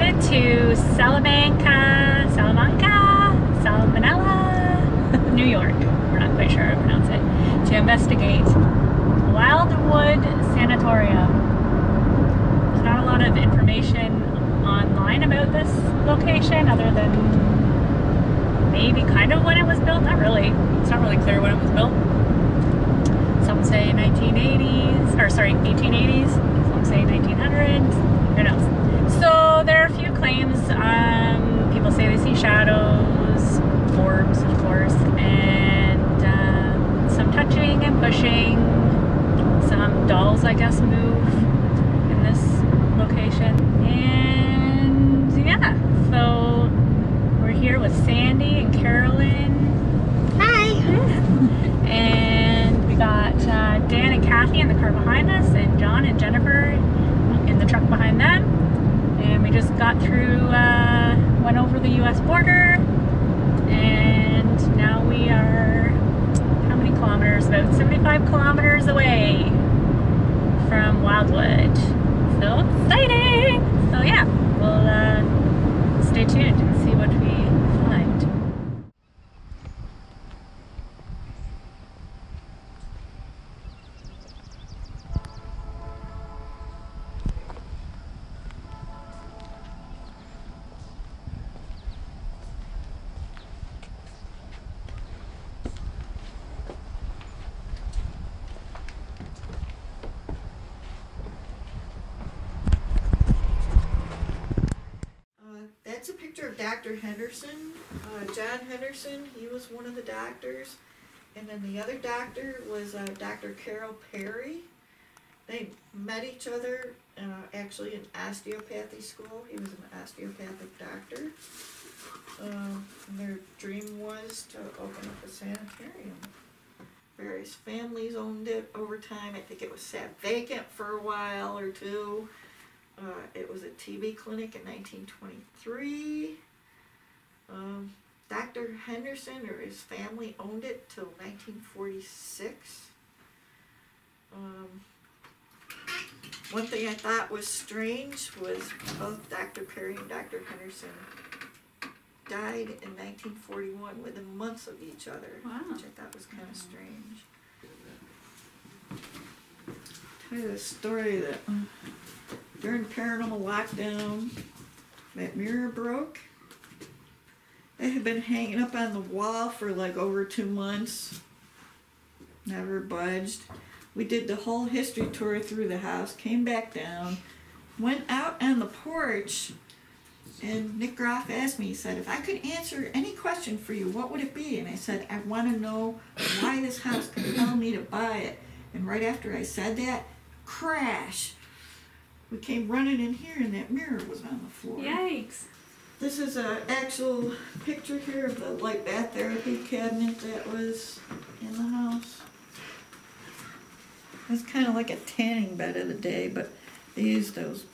headed to Salmonella, New York. We're not quite sure how to pronounce it. To investigate Wildwood Sanitarium. There's not a lot of information online about this location other than maybe kind of when it was built. Not really. It's not really clear when it was built. Some say 1980s, or sorry, 1880s. Some say 1900s. Who knows? So there are a few claims. People say they see shadows, orbs, of course, and some touching and pushing. Some dolls, I guess, move in this location. And yeah, so we're here with Sandy and Carolyn. Hi! And we got Dan and Kathy in the car behind us, and John and Jennifer in the truck behind them. And we just got through, went over the US border, and now we are, how many kilometers? About 75 kilometers away from Wildwood. So exciting! So yeah, we'll stay tuned and see what we find. That's a picture of Dr. Henderson, John Henderson. He was one of the doctors. And then the other doctor was Dr. Carol Perry. They met each other actually in osteopathy school. He was an osteopathic doctor. And their dream was to open up a sanitarium. Various families owned it over time. I think it was sat vacant for a while or two. It was a TB clinic in 1923. Dr. Henderson or his family owned it till 1946. One thing I thought was strange was both Dr. Perry and Dr. Henderson died in 1941 within months of each other, Wow. which I thought was kind of strange. I'll tell you a story that during paranormal lockdown, that mirror broke. It had been hanging up on the wall for like over 2 months. Never budged. We did the whole history tour through the house, came back down, went out on the porch, and Nick Groff asked me, he said, if I could answer any question for you, what would it be? And I said, I want to know why this house compelled me to buy it. And right after I said that, crash. We came running in here and that mirror was on the floor. Yikes! This is an actual picture here of the light bath therapy cabinet that was in the house. It's kind of like a tanning bed of the day, but they used those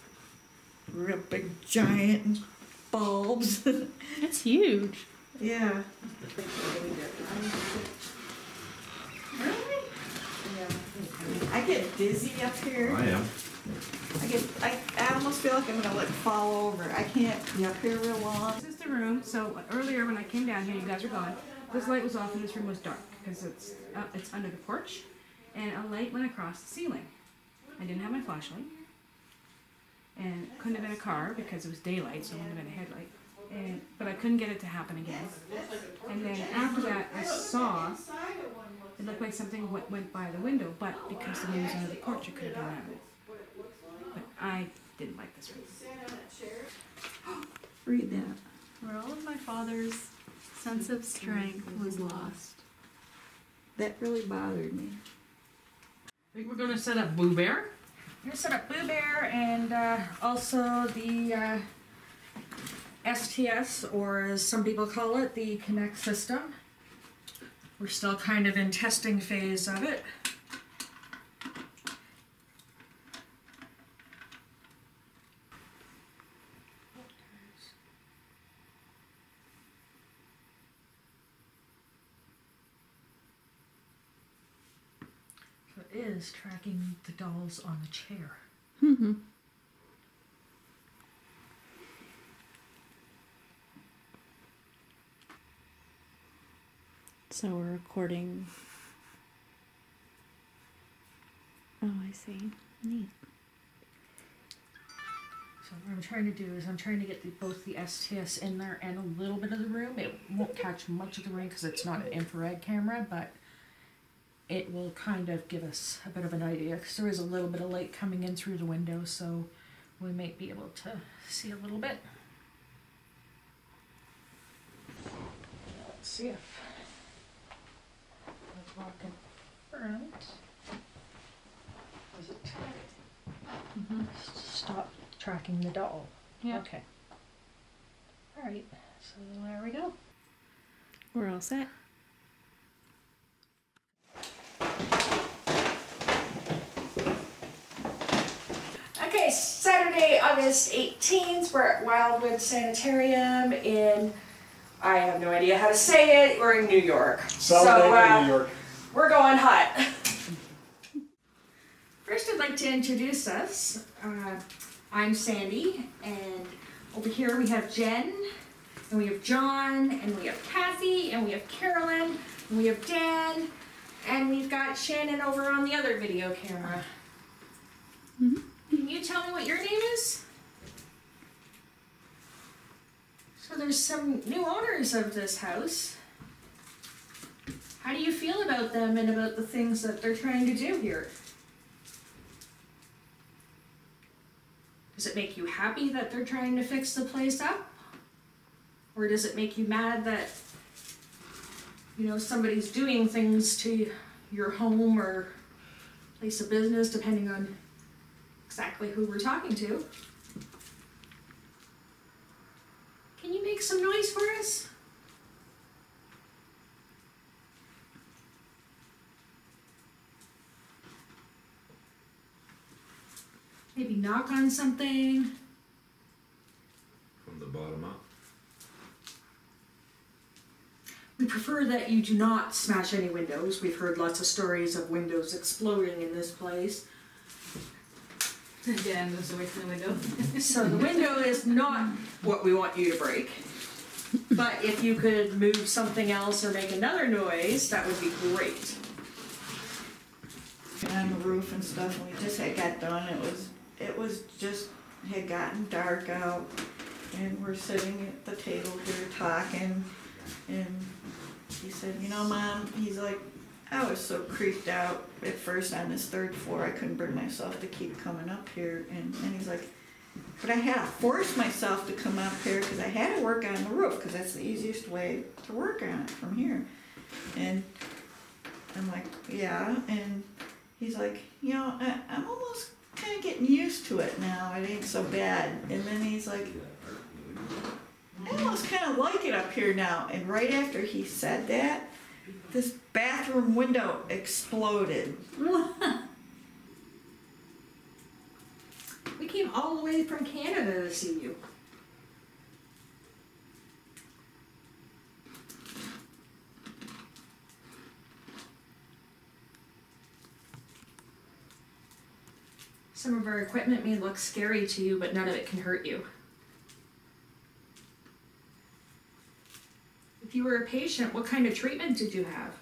real big giant bulbs. It's huge. Yeah. Really? Yeah. I get dizzy up here. I am. I almost feel like I'm gonna like fall over. I can't be up here real long. This is the room. So earlier when I came down here, you guys were gone. This light was off and this room was dark because it's under the porch, and a light went across the ceiling. I didn't have my flashlight, and couldn't have been a car because it was daylight, so it wouldn't have been a headlight. But I couldn't get it to happen again. And then after that, I saw it looked like something went by the window, but because the room was under the porch, it could have been that. But I didn't like this room. Read that. Where all of my father's sense of strength was lost. That really bothered me. I think we're going to set up Boo Bear. We're gonna set up Boo Bear and also the STS, or as some people call it, the Connect system. We're still kind of in testing phase of it. So it is tracking the dolls on the chair. Mm-hmm. So we're recording. Oh, I see. Neat. So what I'm trying to do is I'm trying to get both the STS in there and a little bit of the room. It won't catch much of the room because it's not an infrared camera, but it will kind of give us a bit of an idea because there is a little bit of light coming in through the window, so we might be able to see a little bit. Let's see if I walk in front. Was it? Stop tracking the doll. Yeah. Okay. All right. So there we go. We're all set. Okay, Saturday, August 18th, we're at Wildwood Sanitarium in, I have no idea how to say it, we're in New York. New York. We're going hot. First, I'd like to introduce us. I'm Sandy, and over here we have Jen, and we have John, and we have Kathy, and we have Carolyn, and we have Dan, and we've got Shannon over on the other video camera. Mm-hmm. Can you tell me what your name is? So there's some new owners of this house. How do you feel about them and about the things that they're trying to do here? Does it make you happy that they're trying to fix the place up? Or does it make you mad that, you know, somebody's doing things to your home or place of business, depending on exactly who we're talking to? Can you make some noise for us? Maybe knock on something. From the bottom up. We prefer that you do not smash any windows. We've heard lots of stories of windows exploding in this place. Dan moves away from the window. So the window is not what we want you to break. But if you could move something else or make another noise, that would be great. On the roof and stuff, and we just had got done. It was just had gotten dark out, and we're sitting at the table here talking, and he said, you know, Mom, he's like, I was so creeped out at first on this third floor, I couldn't bring myself to keep coming up here, and he's like, but I had to force myself to come up here because I had to work on the roof because that's the easiest way to work on it from here. And I'm like, yeah, and he's like, you know, I'm almost kind of getting used to it now. It ain't so bad. And then he's like, I almost kind of like it up here now. And right after he said that, this bathroom window exploded. We came all the way from Canada to see you. Some of our equipment may look scary to you, but none of it can hurt you. If you were a patient, what kind of treatment did you have?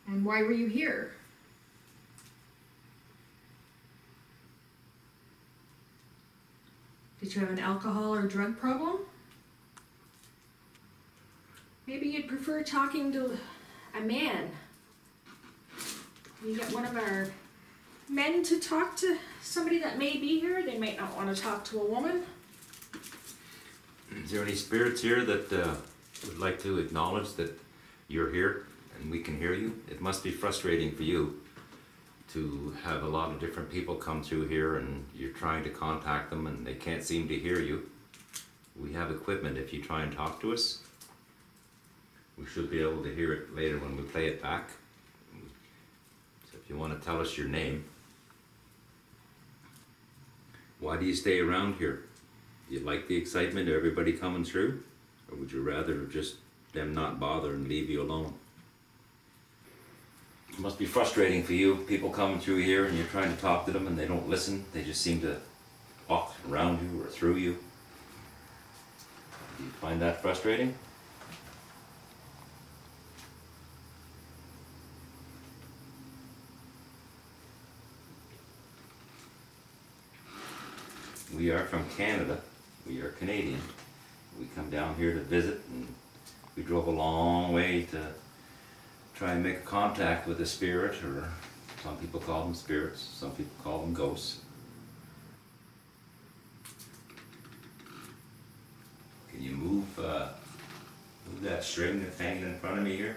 And why were you here? Did you have an alcohol or drug problem? Maybe you'd prefer talking to a man. Can you get one of our men to talk to somebody that may be here? They might not want to talk to a woman. Is there any spirits here that would like to acknowledge that you're here and we can hear you? It must be frustrating for you to have a lot of different people come through here and you're trying to contact them and they can't seem to hear you. We have equipment if you try and talk to us. We should be able to hear it later when we play it back. So if you want to tell us your name. Why do you stay around here? Do you like the excitement of everybody coming through? Or would you rather just them not bother and leave you alone? It must be frustrating for you, people coming through here and you're trying to talk to them and they don't listen. They just seem to walk around you or through you. Do you find that frustrating? We are from Canada. We are Canadian. We come down here to visit, and we drove a long way to try and make contact with a spirit, or some people call them spirits, some people call them ghosts. Can you move that string that's hanging in front of me here?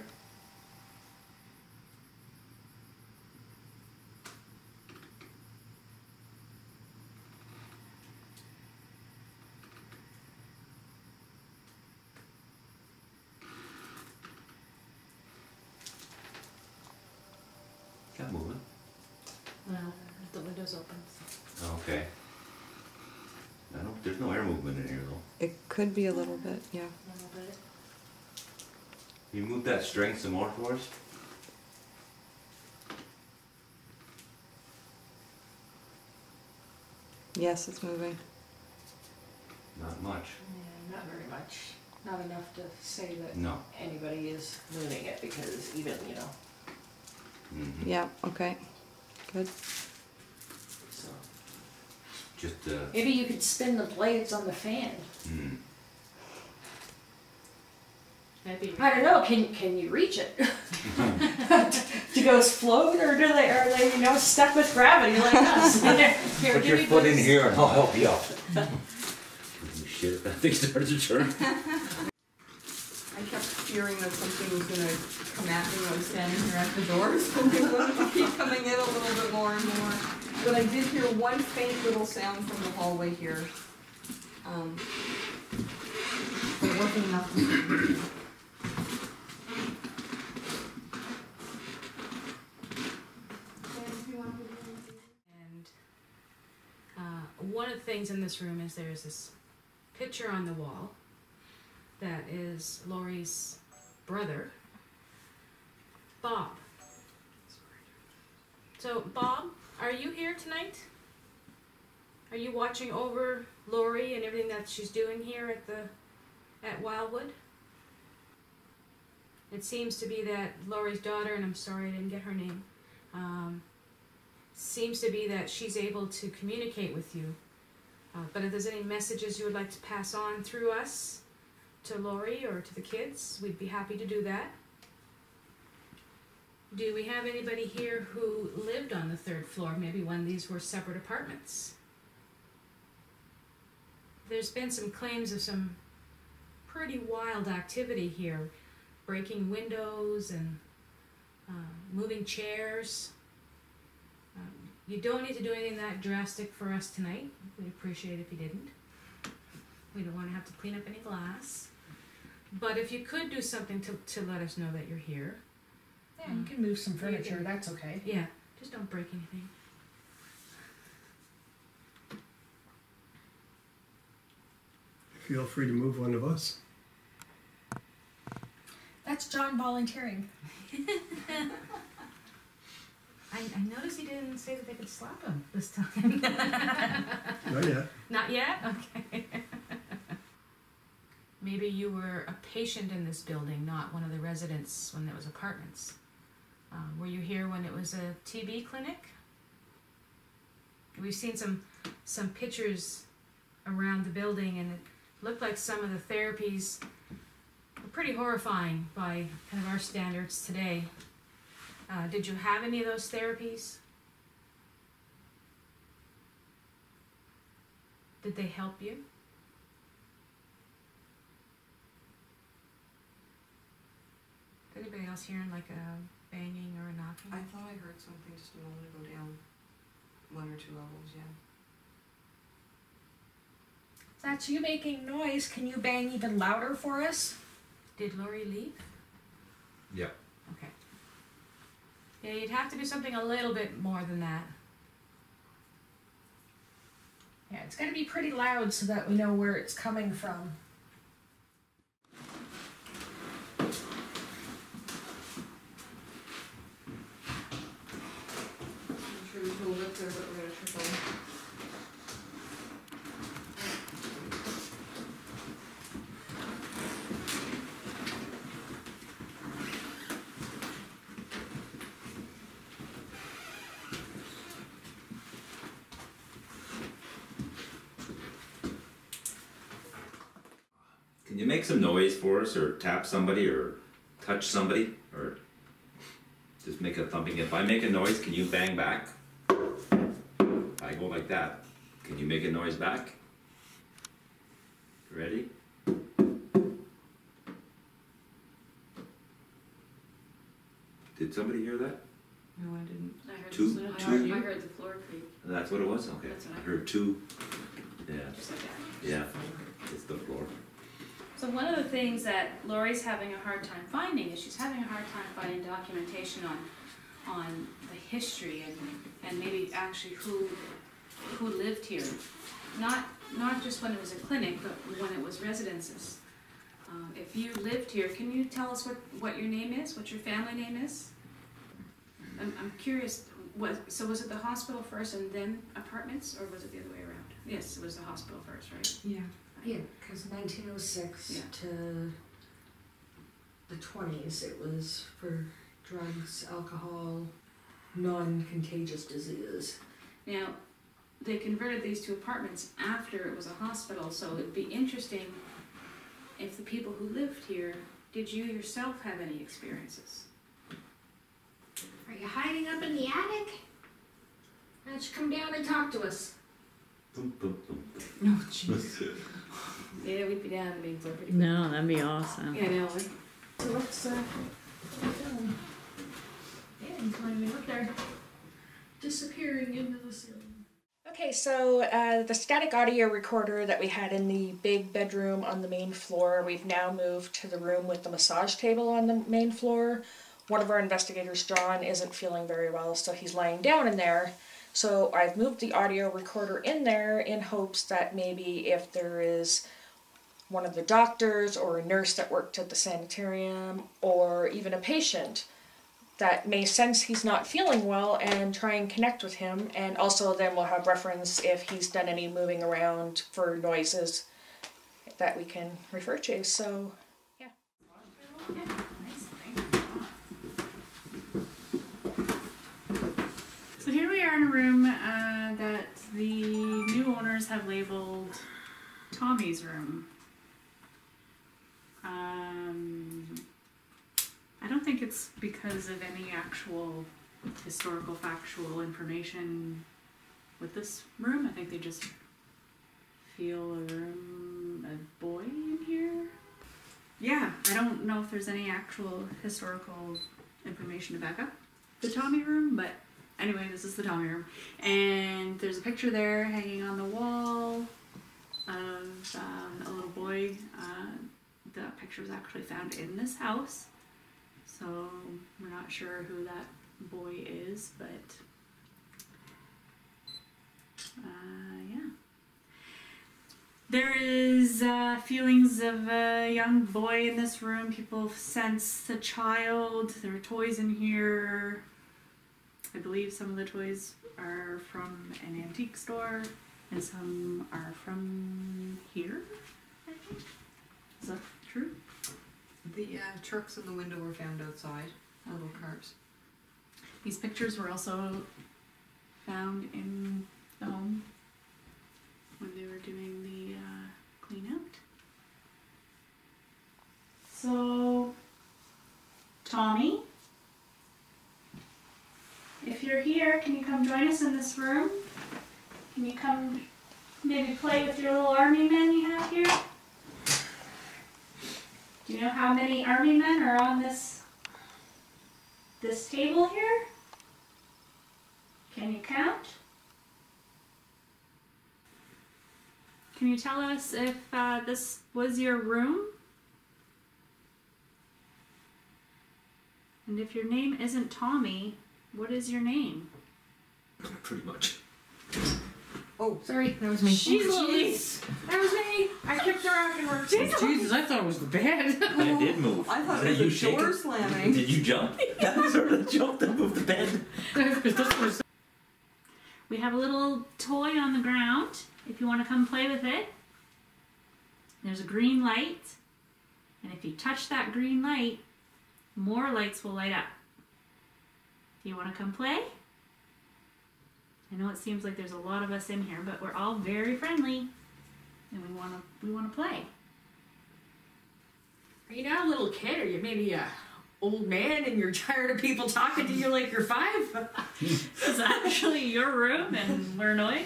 Not moving. Well, the window's open. So. Okay. I don't, there's no air movement in here though. It could be a little bit, yeah. A little bit. Can you move that string some more for us? Yes, it's moving. Not much. Yeah, not very much. Not enough to say that No. anybody is moving it, because even, you know, Mm-hmm. Yeah, okay. Good. so. Just Maybe you could spin the blades on the fan. mm. I don't know, can you reach it? Do ghosts float, or are they, you know, stuck with gravity like us? Here, Put give your me foot in this. here and I'll help you out. Shit, if that thing started to turn. I kept fearing that something was going to come at me when I was standing here at the door, so they wanted to keep coming in a little bit more and more. But I did hear one faint little sound from the hallway here. But it wasn't enough to And one of the things in this room is there's this picture on the wall that is Laurie's brother, Bob. So, Bob, are you here tonight? Are you watching over Laurie and everything that she's doing here at Wildwood? It seems to be that Laurie's daughter, and I'm sorry I didn't get her name, seems to be that she's able to communicate with you. But if there's any messages you would like to pass on through us to Laurie or to the kids, we'd be happy to do that. Do we have anybody here who lived on the 3rd floor, maybe when these were separate apartments? There's been some claims of some pretty wild activity here, breaking windows and moving chairs. You don't need to do anything that drastic for us tonight. We'd appreciate it if you didn't. We don't want to have to clean up any glass. But if you could do something to let us know that you're here. Yeah, you can move some furniture, that's okay. Yeah, just don't break anything. Feel free to move one of us. That's John volunteering. I noticed he didn't say that they could slap him this time. Not yet. Not yet? Okay. Maybe you were a patient in this building, not one of the residents when there was apartments. Were you here when it was a TB clinic? We've seen some pictures around the building, and it looked like some of the therapies were pretty horrifying by kind of our standards today. Did you have any of those therapies? Did they help you? Is anybody else hearing like a banging or a knocking? I thought I heard something just a moment ago down 1 or 2 levels, yeah. If that's you making noise, can you bang even louder for us? Did Laurie leave? Yeah. Okay. Yeah, you'd have to do something a little bit more than that. Yeah, it's gotta be pretty loud so that we know where it's coming from. I'm sure there's no lip there, but we're gonna trip on. Can you make some noise for us, or tap somebody, or touch somebody, or just make a thumping? If I make a noise, can you bang back? I go like that. Can you make a noise back? Ready? Did somebody hear that? No, I didn't. I heard, Two- the, two- I heard the floor creak. That's what it was? Okay. That's what I I heard two. Yeah. Just like that. Yeah. It's the floor. So one of the things that Lori's having a hard time finding is she's having a hard time finding documentation on the history and maybe actually who lived here. Not just when it was a clinic, but when it was residences. If you lived here, can you tell us what your name is, what your family name is? I'm curious, so was it the hospital first and then apartments, or was it the other way around? Yes, it was the hospital first, right? Yeah. Yeah, because 1906 Yeah. to the 20s, it was for drugs, alcohol, non-contagious diseases. Now, they converted these to apartments after it was a hospital, so it'd be interesting if the people who lived here, did you yourself have any experiences? Are you hiding up in the attic? Why don't you come down and talk to us? Boom, boom, boom. Oh, jeez. Yeah, we'd be down in main floor pretty No, that'd be awesome. Yeah, no, So what's film? Yeah, he's not even up there. Disappearing into the ceiling. Okay, so the static audio recorder that we had in the big bedroom on the main floor, we've now moved to the room with the massage table on the main floor. One of our investigators, John, isn't feeling very well, so he's lying down in there. So I've moved the audio recorder in there in hopes that maybe if there is one of the doctors or a nurse that worked at the sanitarium or even a patient that may sense he's not feeling well and try and connect with him. And also then we'll have reference if he's done any moving around for noises that we can refer to. So, yeah. So here we are in a room that the new owners have labeled Tommy's room. I don't think it's because of any actual historical, factual information with this room. I think they just feel a boy in here. Yeah, I don't know if there's any actual historical information to back up the Tommy room, but anyway, this is the Tommy room. And there's a picture there hanging on the wall of a little boy. The picture was actually found in this house. So we're not sure who that boy is, but yeah. There is feelings of a young boy in this room. People sense a child. There are toys in here. I believe some of the toys are from an antique store, and some are from here, I think. Is that true? The trucks in the window were found outside, little cars. These pictures were also found in the home when they were doing the clean out. So, Tommy, if you're here, can you come join us in this room? Can you come maybe play with your little army men you have here? Do you know how many army men are on this table here? Can you count? Can you tell us if this was your room? And if your name isn't Tommy, what is your name? Pretty much. Oh, Sorry, that was me. Jeez, That was me. I kicked her out and worked. Jesus, I thought it was the bed. It did move. I thought Did it you was a shake door it? slamming. Did you jump? That sort of jumped and moved the bed. We have a little toy on the ground if you want to come play with it. There's a green light, and if you touch that green light, more lights will light up. Do you want to come play? I know it seems like there's a lot of us in here, but we're all very friendly, and we want to play. Are you not a little kid? Are you maybe a old man and you're tired of people talking to you like you're 5? It's actually your room and we're annoying?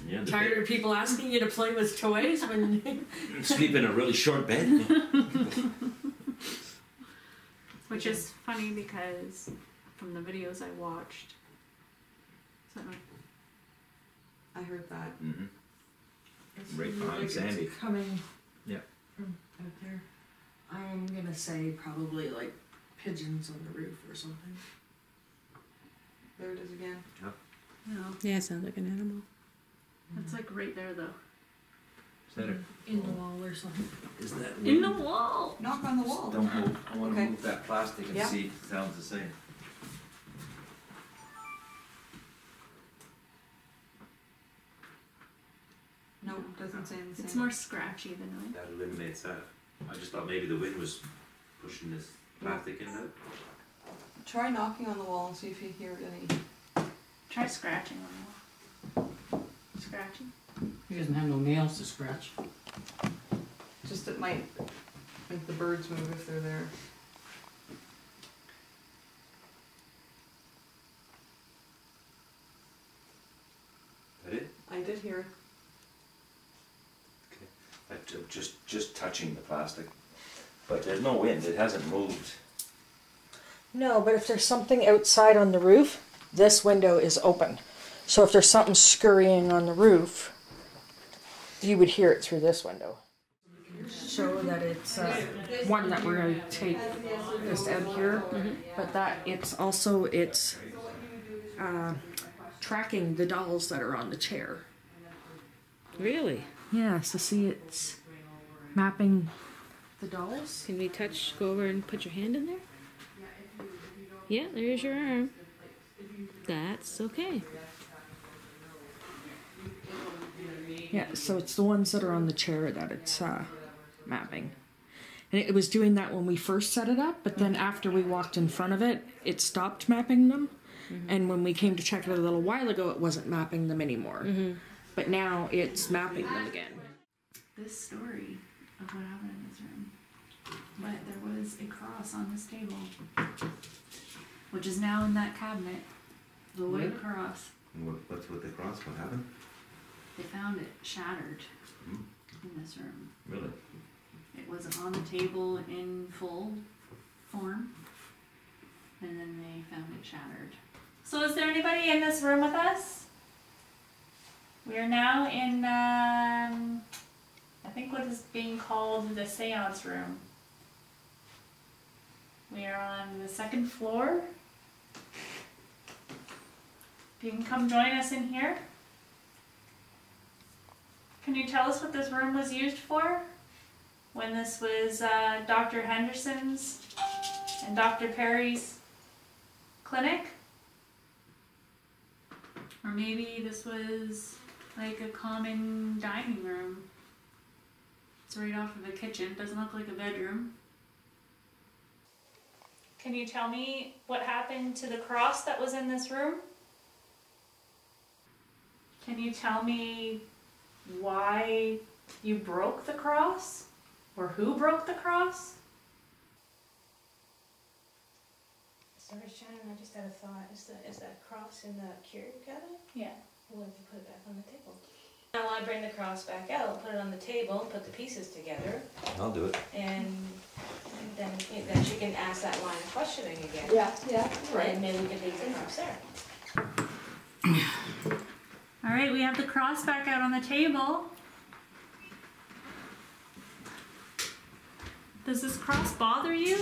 Yeah, Tired of people asking you to play with toys when sleep in a really short bed. Which is funny because from the videos I watched. So, I heard that. Mm-hmm. It's Right really behind like it's Sandy. coming. Yeah. From out there. I'm gonna say probably like pigeons on the roof or something. There it is again. no, Yeah, it sounds like an animal. it's like right there though. Is that it? In the wall or something. Is that In the wall! Knock on the wall. Don't move. I want to Okay. move that plastic and Yeah. see if it sounds the same. No, doesn't sound the same. It's more scratchy than noise. That eliminates that. I just thought maybe the wind was pushing this plastic in there. Try knocking on the wall and see if you hear any. Try scratching on the wall. Scratching? He doesn't have no nails to scratch. Just it might make the birds move if they're there. That it? I did hear it. Just touching the plastic. But there's no wind. It hasn't moved. No, but if there's something outside on the roof, this window is open. So if there's something scurrying on the roof, you would hear it through this window. Show that it's one that we're going to take this out here, but that it's also tracking the dolls that are on the chair. Really? Yeah, so see it's mapping the dolls. Can we go over and put your hand in there? Yeah, there's your arm. That's okay. Yeah, so it's the ones that are on the chair that it's mapping. And it was doing that when we first set it up, but then after we walked in front of it, it stopped mapping them. And when we came to check it a little while ago, it wasn't mapping them anymore. But now it's mapping them again. This story of what happened in this room. But there was a cross on this table, which is now in that cabinet. The white cross. What's with the cross? What happened? They found it shattered in this room. Really? It was on the table in full form, and then they found it shattered. So is there anybody in this room with us? We are now in, I think what is being called the seance room. We are on the 2nd floor. You can come join us in here. Can you tell us what this room was used for? When this was Dr. Henderson's and Dr. Perry's clinic? Or maybe this was like a common dining room. It's right off of a kitchen, doesn't look like a bedroom. Can you tell me what happened to the cross that was in this room? Can you tell me why you broke the cross? Or who broke the cross? Sorry, Shannon, I just had a thought. Is that cross in the curio cabinet? Yeah. We'll have to put it back on the table. Now I bring the cross back out, put it on the table, put the pieces together, I'll do it. and then she can ask that line of questioning again. Yeah, And maybe we can leave the cross there. All right, we have the cross back out on the table. Does this cross bother you?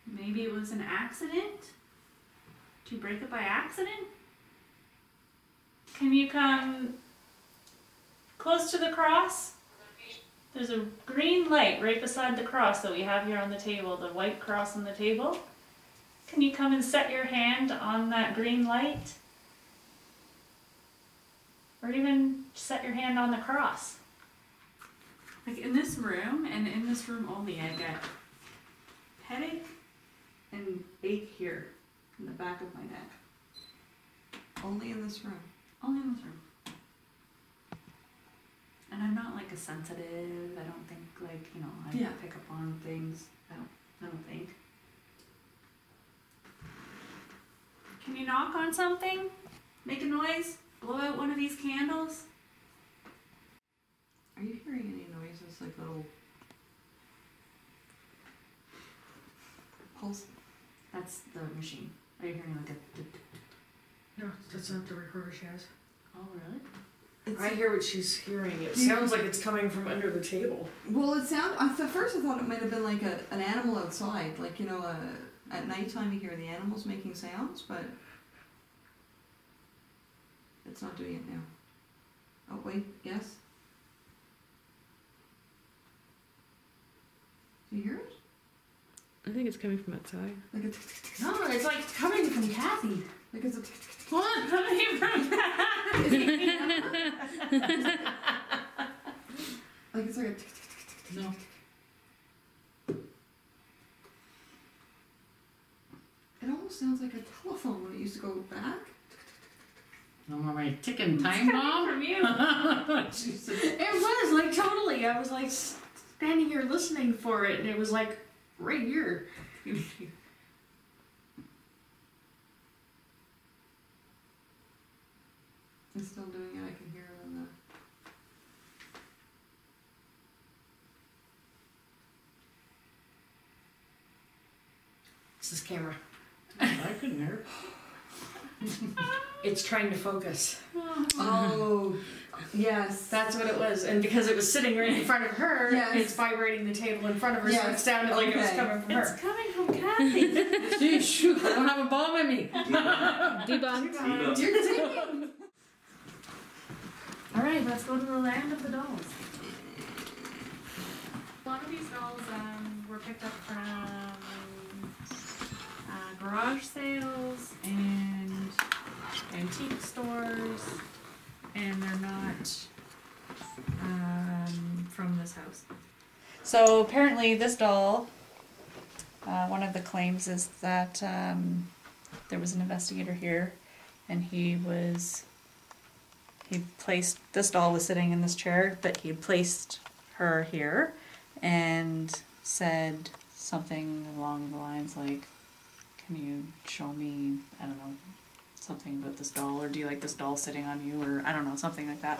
Maybe it was an accident? Did you break it by accident? Can you come close to the cross? There's a green light right beside the cross that we have here on the table, the white cross on the table. Can you come and set your hand on that green light? Or even set your hand on the cross. Like in this room, and in this room only, I get headache and ache here in the back of my neck. Only in this room. Only in this room. And I'm not like a sensitive. I don't think like, you know, I Yeah. pick up on things. I don't think. Can you knock on something? Make a noise? Blow out one of these candles? Are you hearing any noises, like little pulse? That's the machine. Are you hearing like a... No, that's not the recorder she has. Oh, really? I hear what she's hearing. It sounds like it's coming from under the table. Well, at first I thought it might have been like an animal outside, like, you know, at nighttime you hear the animals making sounds, but it's not doing it now. Oh wait, yes? Do you hear it? I think it's coming from outside. Like a No, it's like coming from Kathy. like it's a What? Coming from Kathy. like it's like a No. It almost sounds like a telephone when it used to go back. No more my ticking time bomb. From you. Jesus. It was like totally. I was like standing here listening for it, and it was like right here. It's still doing it. I can hear it on the. It's this camera. I couldn't hear. It's trying to focus. Oh, yes. That's what it was. And because it was sitting right in front of her, Yes. it's vibrating the table in front of her, so Yes. it sounded like it was Okay. coming from It's her. coming from Kathy. Gee, shoot, I don't have a bomb in me. Debunked. You're taking. All right, let's go to the land of the dolls. A lot of these dolls were picked up from garage sales and antique stores, and they're not from this house. So apparently this doll, one of the claims is that there was an investigator here, and this doll was sitting in this chair, but he placed her here and said something along the lines like, can you show me, I don't know, something about this doll, or do you like this doll sitting on you, or I don't know, something like that.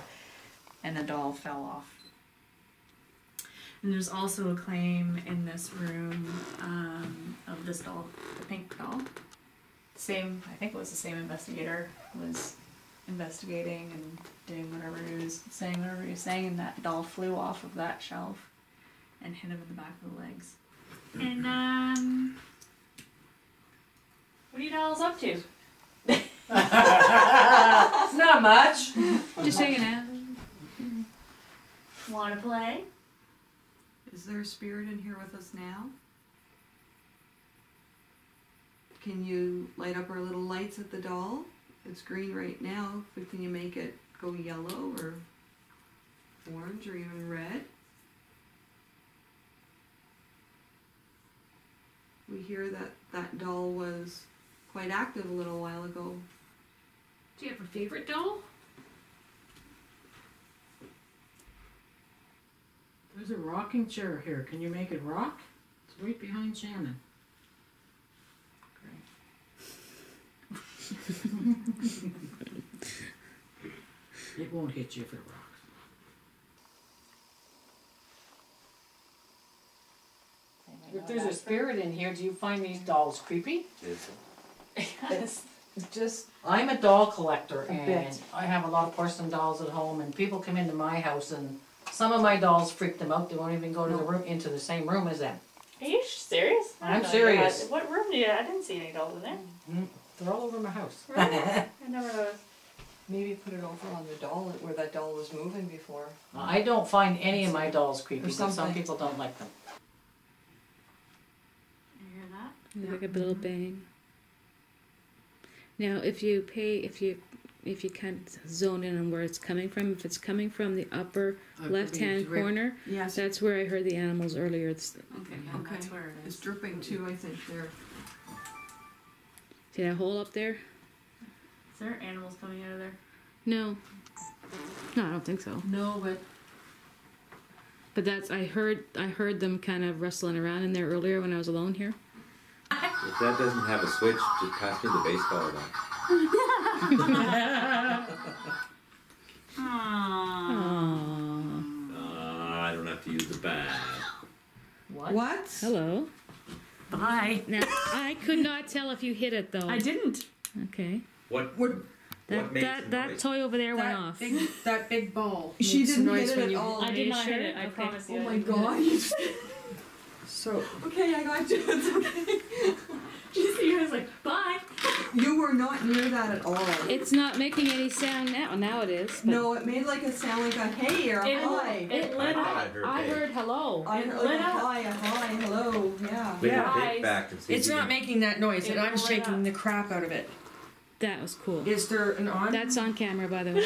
And the doll fell off. And there's also a claim in this room of this doll, the pink doll. I think it was the same investigator who was investigating and doing whatever he was saying, and that doll flew off of that shelf and hit him in the back of the legs. And what are you dolls up to? Not much. Just hanging out. Want to play? Is there a spirit in here with us now? Can you light up our little lights at the doll? It's green right now, but can you make it go yellow or orange or even red? We hear that that doll was quite active a little while ago. Do you have a favorite doll? There's a rocking chair here. Can you make it rock? It's right behind Shannon. It won't hit you if it rocks. If there's a spirit in here, do you find these dolls creepy? Yes. I'm a doll collector, A and bit. I have a lot of porcelain dolls at home, and people come into my house, and some of my dolls freak them out. They won't even go to the room, into the same room as them. Are you serious? I I'm didn't know you had- serious. What room do you? I didn't see any dolls in there. They're all over my house. Really? I never noticed. Maybe put it over on the doll where that doll was moving before. I don't find any of my dolls creepy, Or but some something. people don't like them. You hear that? Like a little bang. Now, if you can't zone in on where it's coming from, if it's coming from the upper left-hand corner, Yes. that's where I heard the animals earlier. Okay, yeah, Okay. that's where it It's is. dripping too, I think, there. See that hole up there? Is there animals coming out of there? No. No, I don't think so. No, But that's I heard them kind of rustling around in there earlier when I was alone here. If that doesn't have a switch, just pass me the baseball bat. I don't have to use the bat. What? Hello. Bye. Now I could not tell if you hit it though. I didn't. Okay. What makes the That noise? toy over there went off. That big ball. She makes a didn't noise hit when it you at all. I did not hit it. I Okay. promise you. Oh I my didn't hit god. it. So okay, I got you. It's okay. You see, I was like, bye. You were not near that at all. It's not making any sound now. Now it is. But No, it made like a sound like a hey or a hi. It I lit thought up. I heard I hey. heard hello. I it heard lit like a up. hi, hello, yeah. Bring Yeah. the tape back and see It's if you not can- making that noise, and It I'm lit shaking up. the crap out of it. That was cool. Is there an on? That's on camera, by the way.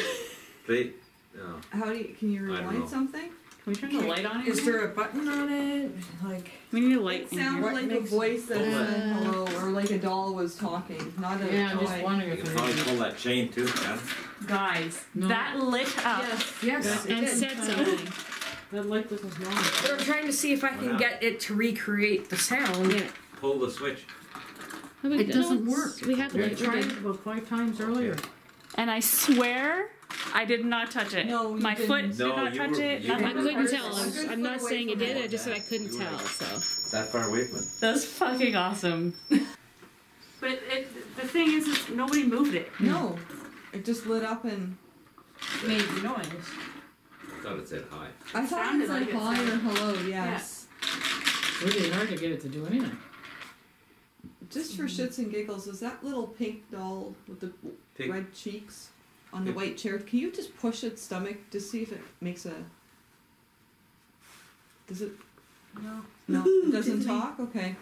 Play. No. How do you, can you I don't know. rewind something? Can we turn the light on? Is there a button on it? Like, We need a light It in sounded here. What like a makes- voice that Hold said hello, or like a doll was talking, not a Yeah, I'm just toy. wondering You if can it probably is. pull that chain too, man. Guys, No. that lit up. yes, it And did. said something. That light was normal. But I'm trying to see if I Why can not? get it to recreate the sound. Yeah. Pull the switch. It doesn't it's- work. We have the I light. tried it about 5 times earlier. And I swear, I did not touch it. No, you my didn't. foot did No, not you touch were- it. you nothing. I couldn't Good tell. foot I'm not away saying it from did. it. I just said I couldn't You were- tell. So That far away from it. That's fucking awesome. But the thing is nobody moved it. No, it just lit up and Made the noise. I thought it said hi. I thought it Sounded said like it hi or sounded- hello, yes. Really hard to get it to do anything. Just for shits and giggles, is that little pink doll with the Pink. red cheeks on the Pink. white chair, can you just push its stomach to see if it makes a... Does it... No. No, it doesn't talk? Okay.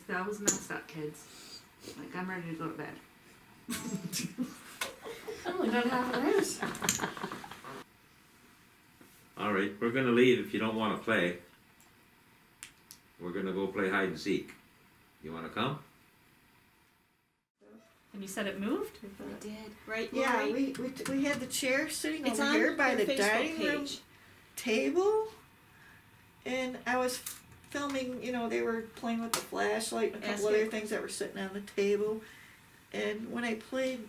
That was messed up, kids. Like, I'm ready to go to bed. I'm only got half an hours. Alright, we're gonna leave if you don't wanna play. We're gonna go play hide and seek. You wanna come? And you said it moved? It did. Right, Yeah, Lori? we had the chair sitting It's over on here by your the Facebook dining room page. table, and I was filming. You know, they were playing with the flashlight and a couple Ask other it. things that were sitting on the table. And when I played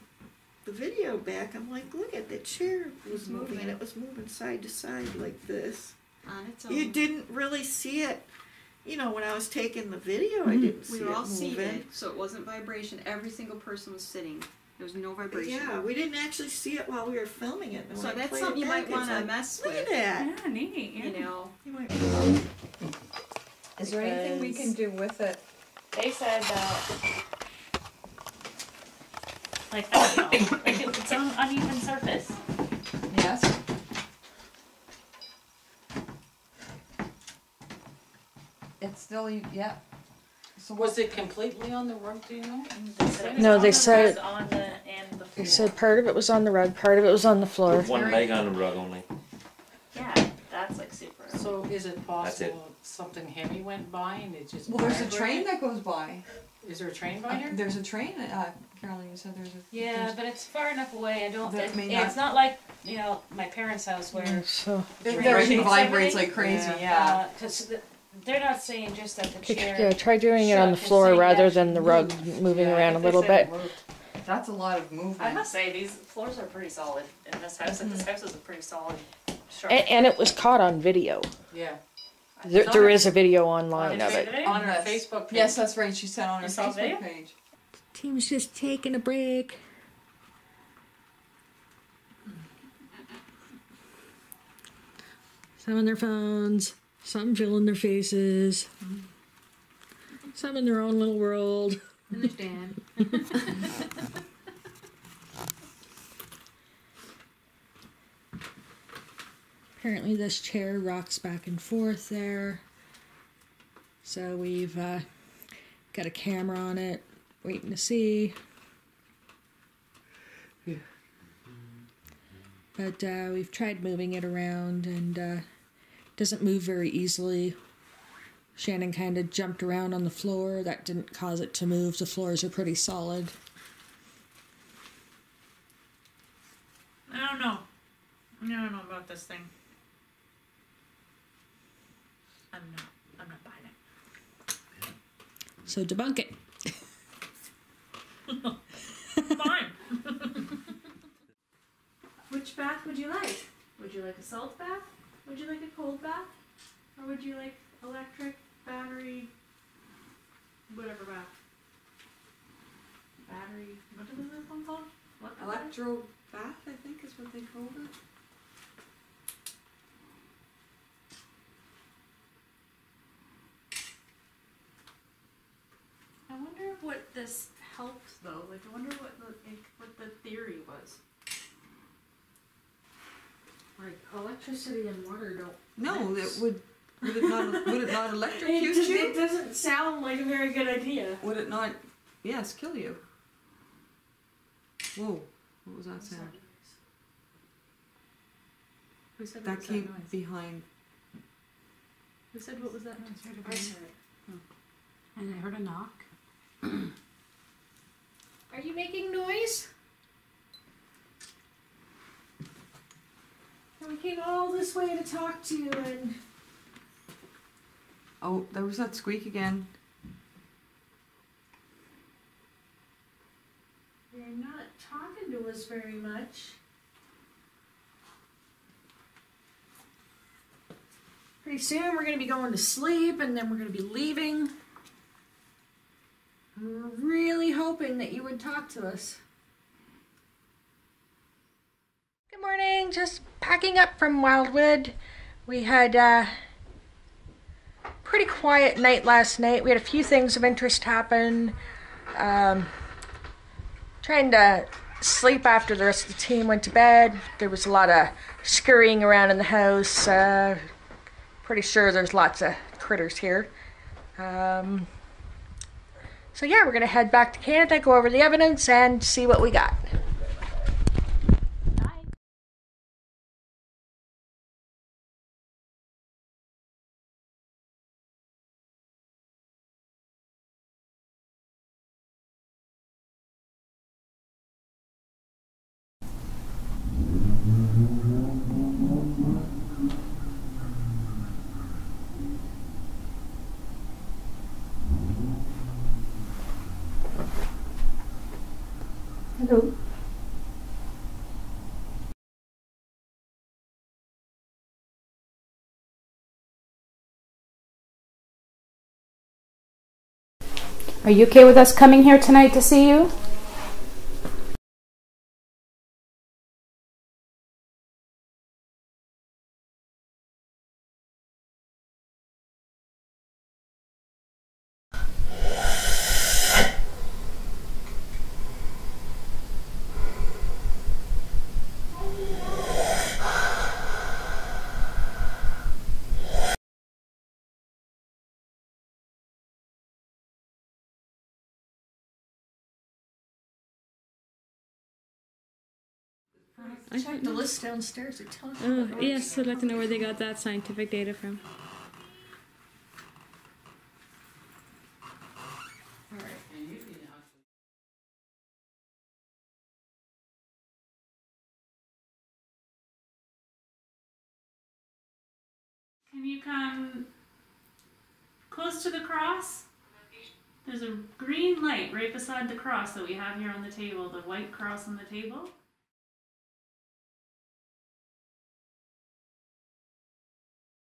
the video back, I'm like, look at the chair was It's moving, and moving. it was moving side to side like this. On its own. You didn't really see it. You know, when I was taking the video, I didn't see We were all it moving. seated, so it wasn't vibration. Every single person was sitting. There was no vibration. Yeah, we didn't actually see it while we were filming it. And So when I that's played something it you back, might it's want to like, mess look with. at that. Yeah, neat. Yeah. You know. You might Is there anything we can do with it? They said like, I don't know, like it's on uneven surface. Yes. It's still, yeah. So Was it completely on the rug, do you know? No, they said- on the and the floor. They said part of it was on the rug, part of it was on the floor. One leg on the rug only. Yeah, that's like super. So is it That's it. possible something heavy went by and it just... Well, there's a vibrated? train that goes by. Is there a train by here? There's a train, Carolyn, you said there's a... Yeah, there's- but it's far enough away. I don't. That may It's not like my parents' house where So the It train everything shakes vibrates everything. like crazy, yeah. Because they're not saying just that the chair. yeah, try doing it on the shook, floor it's saying rather that than the rug moving Yeah, around a if they little said bit. it moved. That's a lot of I movement. must say these floors are pretty solid in this house, and this house is a pretty solid structure. And it was caught on video. Yeah. There is a video online of it. On her Yes. Facebook page. Yes, that's right, she said on her You saw the video? Facebook page. Team's just taking a break. Some on their phones, some filling their faces, some in their own little world. Understand. Apparently this chair rocks back and forth there. So we've got a camera on it, waiting to see. But we've tried moving it around and it doesn't move very easily. Shannon kind of jumped around on the floor. That didn't cause it to move. The floors are pretty solid. I don't know. I don't know about this thing. I'm not buying it. So debunk it. Fine. Which bath would you like? Would you like a salt bath? Would you like a cold bath? Or would you like electric, battery, whatever bath? Battery, what is this one called? What? Electro bath, I think is what they called it. I wonder what this helps though. Like, I wonder what the theory was. Like, electricity and water don't. No, mix. it would it not electrocute you? It doesn't sound like a very good idea. Would it not? Yes, kill you. Whoa! What was that sound? Who said That came behind. Who said what was that noise? I said it. And I heard a knock. Are you making noise? And we came all this way to talk to you, and Oh, there was that squeak again. you're not talking to us very much. Pretty soon we're going to be going to sleep, and then we're going to be leaving. We're really hoping that you would talk to us. Good morning, just packing up from Wildwood. We had a pretty quiet night last night. We had a few things of interest happen. Trying to sleep after the rest of the team went to bed. There was a lot of scurrying around in the house. Pretty sure there's lots of critters here. So yeah, we're gonna head back to Canada, go over the evidence, and see what we got. Hello. Are you okay with us coming here tonight to see you? Check the list downstairs. They're telling Oh, yes, I'd like to know where they got that scientific data from. Can you come close to the cross? There's a green light right beside the cross that we have here on the table, the white cross on the table.